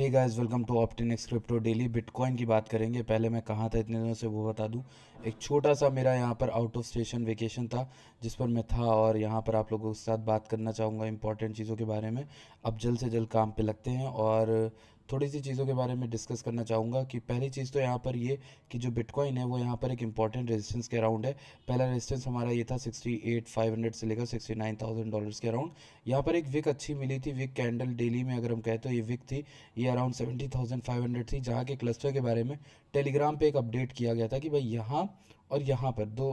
Hey guys, welcome to Optinex crypto daily. Bitcoin की बात करेंगे। पहले मैं कहाँ था इतने दिनों से वो बता दूं। एक छोटा सा मेरा यहाँ पर आउट ऑफ स्टेशन वेकेशन था जिस पर मैं था, और यहाँ पर आप लोगों के साथ बात करना चाहूँगा इंपॉर्टेंट चीज़ों के बारे में। अब जल्द से जल्द काम पे लगते हैं और थोड़ी सी चीज़ों के बारे में डिस्कस करना चाहूँगा। कि पहली चीज़ तो यहाँ पर ये कि जो बिटकॉइन है वो यहाँ पर एक इंपॉर्टेंट रेजिस्टेंस के अराउंड है। पहला रेजिस्टेंस हमारा ये था 68,500 से लेकर $69,000 के अराउंड। यहाँ पर एक विक अच्छी मिली थी, विक कैंडल डेली में अगर हम कहें तो ये विक थी, ये अराउंड 70,500 थी, जहाँ के क्लस्टर के बारे में टेलीग्राम पे एक अपडेट किया गया था कि भाई यहाँ और यहाँ पर दो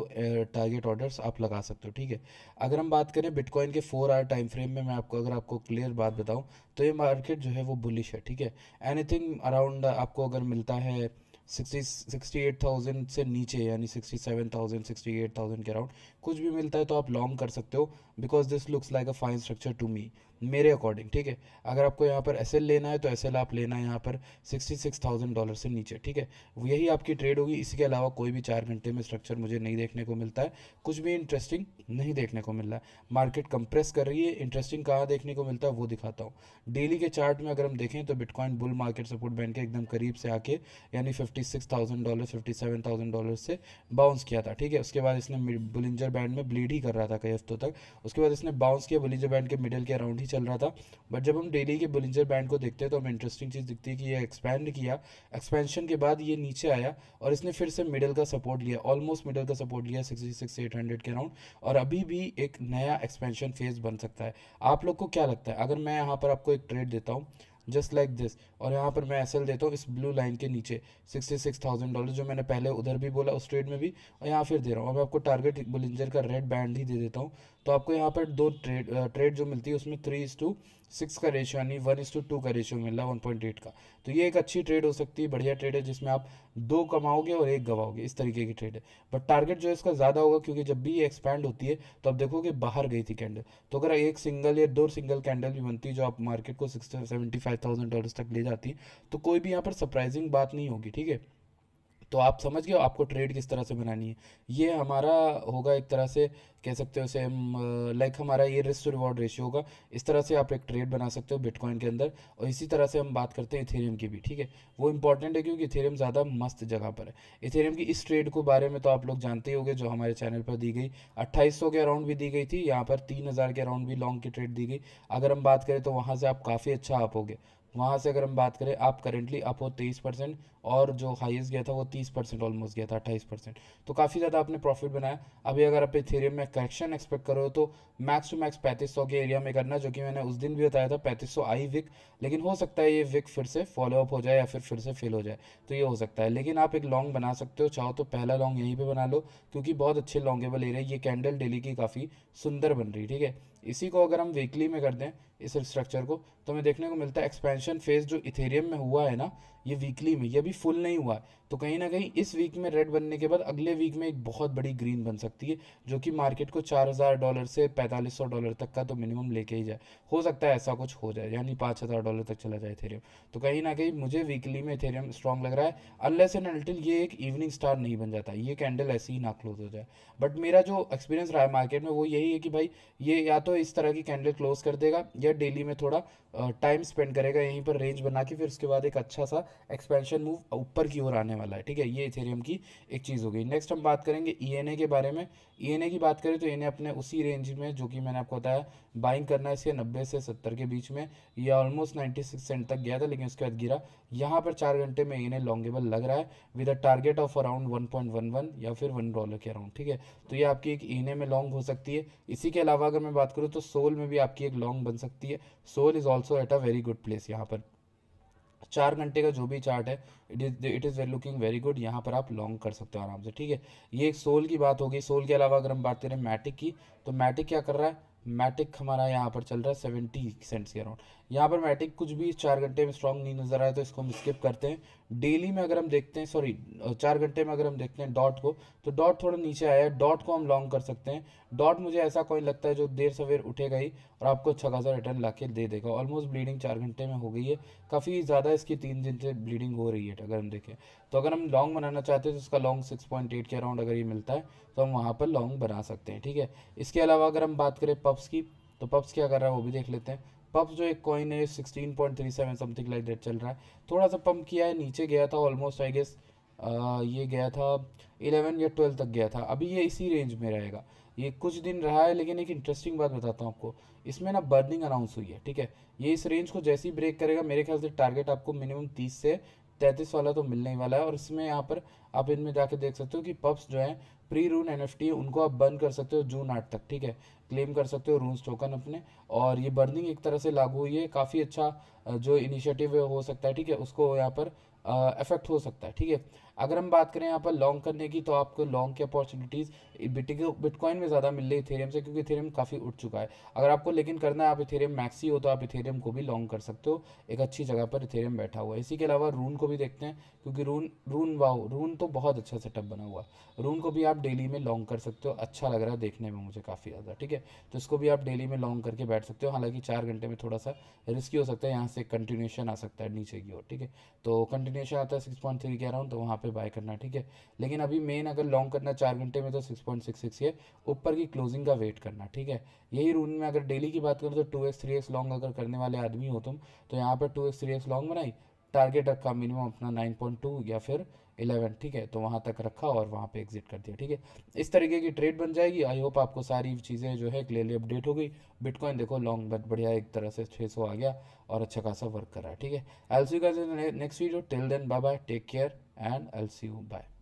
टारगेट ऑर्डर्स आप लगा सकते हो। ठीक है। अगर हम बात करें बिटकॉइन के 4 आवर टाइम फ्रेम में, मैं आपको अगर आपको क्लियर बात बताऊं तो ये मार्केट जो है वो बुलिश है। ठीक है। एनीथिंग अराउंड आपको अगर मिलता है 68,000 से नीचे, यानी 67,000 68,000 के अराउंड कुछ भी मिलता है तो आप लॉन्ग कर सकते हो, because this looks like a fine structure to me, मेरे अकॉर्डिंग। ठीक है। अगर आपको यहाँ पर एसएल लेना है तो एसएल आप लेना है यहाँ पर $66,000 से नीचे। ठीक है। यही आपकी ट्रेड होगी। इसके अलावा कोई भी 4 घंटे में स्ट्रक्चर मुझे नहीं देखने को मिलता है, कुछ भी इंटरेस्टिंग नहीं देखने को मिल रहा है। मार्केट कंप्रेस कर रही है, इंटरेस्टिंग कहाँ देखने को मिलता है वो दिखाता हूँ। डेली के चार्ट में अगर हम देखें तो bitcoin bull market support band के एकदम करीब से आके, यानी $56,000 $57,000 से बाउंस किया था। ठीक है। उसके बाद इसने बुलिंजर बैंड में ब्लीड ही कर रहा था कई हफ्तों तक। उसके बाद इसने बाउंस किया, बुलिंजर बैंड के मिडिल के अराउंड ही चल रहा था। बट जब हम डेली के बुलिंजर बैंड को देखते हैं तो हमें इंटरेस्टिंग चीज़ दिखती है कि ये एक्सपैंड किया, एक्सपेंशन के बाद ये नीचे आया और इसने फिर से मिडिल का सपोर्ट लिया, ऑलमोस्ट मिडिल का सपोर्ट लिया 66,800 के अराउंड, और अभी भी एक नया एक्सपेंशन फेज बन सकता है। आप लोग को क्या लगता है अगर मैं यहाँ पर आपको एक ट्रेड देता हूँ जस्ट लाइक दिस, और यहाँ पर मैं एसएल देता हूँ इस ब्लू लाइन के नीचे $66,000, जो मैंने पहले उधर भी बोला उस ट्रेड में भी और यहाँ फिर दे रहा हूँ, और मैं आपको टारगेट बुलिंजर का रेड बैंड ही दे देता हूँ, तो आपको यहाँ पर दो ट्रेड जो मिलती है उसमें 3:6 का रेशियो, यानी 1:2 का रेशियो मिल रहा है 1.8 का। तो ये एक अच्छी ट्रेड हो सकती है, बढ़िया ट्रेड है, जिसमें आप दो कमाओगे और एक गवाओगे, इस तरीके की ट्रेड है। बट टारगेट जो है इसका ज़्यादा होगा, क्योंकि जब भी ये एक्सपैंड होती है तो आप देखोगे बाहर गई थी कैंडल। तो अगर एक सिंगल या दो सिंगल कैंडल भी बनती है जो आप मार्केट को $75,000 तक ले जाती है, तो कोई भी यहाँ पर सरप्राइजिंग बात नहीं होगी। ठीक है। तो आप समझ गए हो आपको ट्रेड किस तरह से बनानी है। ये हमारा होगा एक तरह से, कह सकते हो इसे हम, लाइक हमारा ये रिस्क टू रिवॉर्ड रेशियो होगा। इस तरह से आप एक ट्रेड बना सकते हो बिटकॉइन के अंदर। और इसी तरह से हम बात करते हैं इथेरियम की भी। ठीक है। वो इंपॉर्टेंट है क्योंकि इथेरियम ज़्यादा मस्त जगह पर है। इथेरियम की इस ट्रेड को बारे में तो आप लोग जानते ही होंगे, जो हमारे चैनल पर दी गई 2800 के अराउंड भी दी गई थी, यहाँ पर 3,000 के अराउंड भी लॉन्ग की ट्रेड दी गई। अगर हम बात करें तो वहाँ से आप काफ़ी अच्छा अप होगे। वहाँ से अगर हम बात करें, आप करेंटली अप हो 23%, और जो हाईएस्ट गया था वो 30% ऑलमोस्ट गया था, 28%। तो काफ़ी ज़्यादा आपने प्रॉफिट बनाया। अभी अगर आप इथेरियम में करेक्शन एक्सपेक्ट करो तो मैक्स टू मैक्स 3500 के एरिया में करना, जो कि मैंने उस दिन भी बताया था 3500 आई विक। लेकिन हो सकता है ये विक फिर से फॉलो अप हो जाए या फिर से फेल हो जाए, तो ये हो सकता है। लेकिन आप एक लॉन्ग बना सकते हो, चाहो तो पहला लॉन्ग यहीं पे बना लो, क्योंकि बहुत अच्छे लॉन्गेबल एरिया, ये कैंडल डेली की काफ़ी सुंदर बन रही है। ठीक है। इसी को अगर हम वीकली में कर दें इस स्ट्रक्चर को, तो हमें देखने को मिलता है एक्सपेंशन फेज जो इथेरियम में हुआ है ना, ये वीकली में, ये अभी फुल नहीं हुआ है। तो कहीं ना कहीं इस वीक में रेड बनने के बाद अगले वीक में एक बहुत बड़ी ग्रीन बन सकती है, जो कि मार्केट को $4,000 से $4,500 तक का तो मिनिमम लेके ही जाए। हो सकता है ऐसा कुछ हो जाए, यानी $5,000 तक चला जाए इथेरियम। तो कहीं ना कहीं मुझे वीकली में इथेरियम स्ट्रांग लग रहा है, अनलेस एंड अनटिल ये एक इवनिंग स्टार नहीं बन जाता, ये कैंडल ऐसे ही ना क्लोज हो जाए। बट मेरा जो एक्सपीरियंस रहा है मार्केट में वो यही है कि भाई ये या तो इस तरह की कैंडल क्लोज कर देगा, या डेली में थोड़ा टाइम स्पेंड करेगा यहीं पर रेंज बना के, फिर उसके बाद एक अच्छा सा एक्सपेंशन मूव ऊपर की ओर आने वाला है। ठीक है। ये इथेरियम की एक चीज़ हो गई। नेक्स्ट हम बात करेंगे ईएनए के बारे में। ईएनए की बात करें तो ईएनए अपने उसी रेंज में, जो कि मैंने आपको बताया बाइंग करना है इसके 90 से 70 के बीच में, ये ऑलमोस्ट 96 सेंट तक गया था, लेकिन उसके बाद गिरा। यहाँ पर 4 घंटे में ईएनए लॉन्गेबल लग रहा है, with a target of around 1.11 या फिर $1 के अराउंड। ठीक है। तो ये आपकी एक ईएनए में लॉन्ग हो सकती है। इसी के अलावा अगर मैं बात करूँ तो सोल में भी आपकी एक लॉन्ग बन सकती है। Soul is also at a very good place. यहाँ पर 4 घंटे का जो भी चार्ट है, it is very looking very good, यहाँ पर आप लॉन्ग कर सकते हो आराम से। ठीक है। ये एक सोल की बात होगी। सोल के अलावा अगर हम बात करें मैटिक की, तो मैटिक क्या कर रहा है, मैटिक हमारा यहाँ पर चल रहा है 70 सेंट्स के अराउंड। यहाँ पर मैटिक कुछ भी 4 घंटे में स्ट्रॉन्ग नहीं नजर आया, तो इसको हम स्किप करते हैं। डेली में अगर हम देखते हैं, सॉरी 4 घंटे में अगर हम देखते हैं डॉट को, तो डॉट थोड़ा नीचे आया है, डॉट को हम लॉन्ग कर सकते हैं। डॉट मुझे ऐसा कोई लगता है जो देर सवेर उठेगा ही और आपको अच्छा खासा रिटर्न ला के दे देगा। ऑलमोस्ट ब्लीडिंग 4 घंटे में हो गई है, काफ़ी ज़्यादा इसकी 3 दिन से ब्लीडिंग हो रही है अगर हम देखें। तो अगर हम लॉन्ग बनाना चाहते हैं तो इसका लॉन्ग 6.8 के अराउंड अगर ये मिलता है तो हम वहाँ पर लॉन्ग बना सकते हैं। ठीक है। इसके अलावा अगर हम बात करें पब्स की, तो पब्स क्या कर रहा है वो भी देख लेते हैं। पब जो एक कॉइन है 16.37 समथिंग लाइक दैट चल रहा है, थोड़ा सा पंप किया है, नीचे गया था ऑलमोस्ट आई गेस, ये गया था 11 या 12 तक गया था, अभी ये इसी रेंज में रहेगा, ये कुछ दिन रहा है। लेकिन एक इंटरेस्टिंग बात बताता हूँ आपको, इसमें ना बर्निंग अनाउंस हुई है, ठीक है। ये इस रेंज को जैसे ही ब्रेक करेगा मेरे ख्याल से टारगेट आपको मिनिमम 30 से 33 वाला तो मिलने ही वाला है। और इसमें यहाँ पर आप इनमें जाके देख सकते हो कि पब्स जो है प्री रून एनएफटी उनको आप बर्न कर सकते हो जून 8 तक, ठीक है, क्लेम कर सकते हो रून्स टोकन अपने। और ये बर्निंग एक तरह से लागू हुई है, काफ़ी अच्छा जो इनिशिएटिव हो सकता है, ठीक है, उसको यहाँ पर इफेक्ट हो सकता है, ठीक है। अगर हम बात करें यहाँ पर लॉन्ग करने की, तो आपको लॉन्ग की अपॉर्चुनिटीज़ बिटकॉइन में ज़्यादा मिल रही है इथेरियम से, क्योंकि इथेरियम काफ़ी उठ चुका है। अगर आपको लेकिन करना है, आप इथेरियम मैक्सी हो तो आप इथेरियम को भी लॉन्ग कर सकते हो, एक अच्छी जगह पर इथेरियम बैठा हुआ है। इसी के अलावा रून को भी देखते हैं, क्योंकि रून तो बहुत अच्छा सेटअप बना हुआ है, रून को भी आप डेली में लॉन्ग कर सकते हो, अच्छा लग रहा है देखने में मुझे काफ़ी ज़्यादा, ठीक है। तो इसको भी आप डेली में लॉन्ग करके बैठ सकते हो, हालांकि 4 घंटे में थोड़ा सा रिस्की हो सकता है, यहाँ से कंटिन्यूशन आ सकता है नीचे की ओर, ठीक है। तो कंटिन्यूशन आता है 6.3 के अराउंड, तो वहाँ पे बाय करना, ठीक है। लेकिन अभी मेन अगर लॉन्ग करना 4 घंटे में तो 6.66 है, ऊपर की क्लोजिंग का वेट करना, ठीक है। यही रून में अगर डेली की बात करें तो 2x 3x लॉन्ग अगर करने वाले आदमी हो तुम, तो यहाँ पर 2x 3x लॉन्ग बनाई, टारगेट रखा मिनिमम अपना 9.2 या फिर 11, ठीक है, तो वहाँ तक रखा और वहाँ पे एग्जिट कर दिया, ठीक है। इस तरीके की ट्रेड बन जाएगी। आई होप आपको सारी चीज़ें जो है क्लियरली अपडेट हो गई। बिटकॉइन देखो लॉन्ग बट बढ़िया एक तरह से 600 आ गया और अच्छा खासा वर्क कर रहा है, ठीक है। I will see you guys in next video, till then bye bye, take care and I will see you, bye.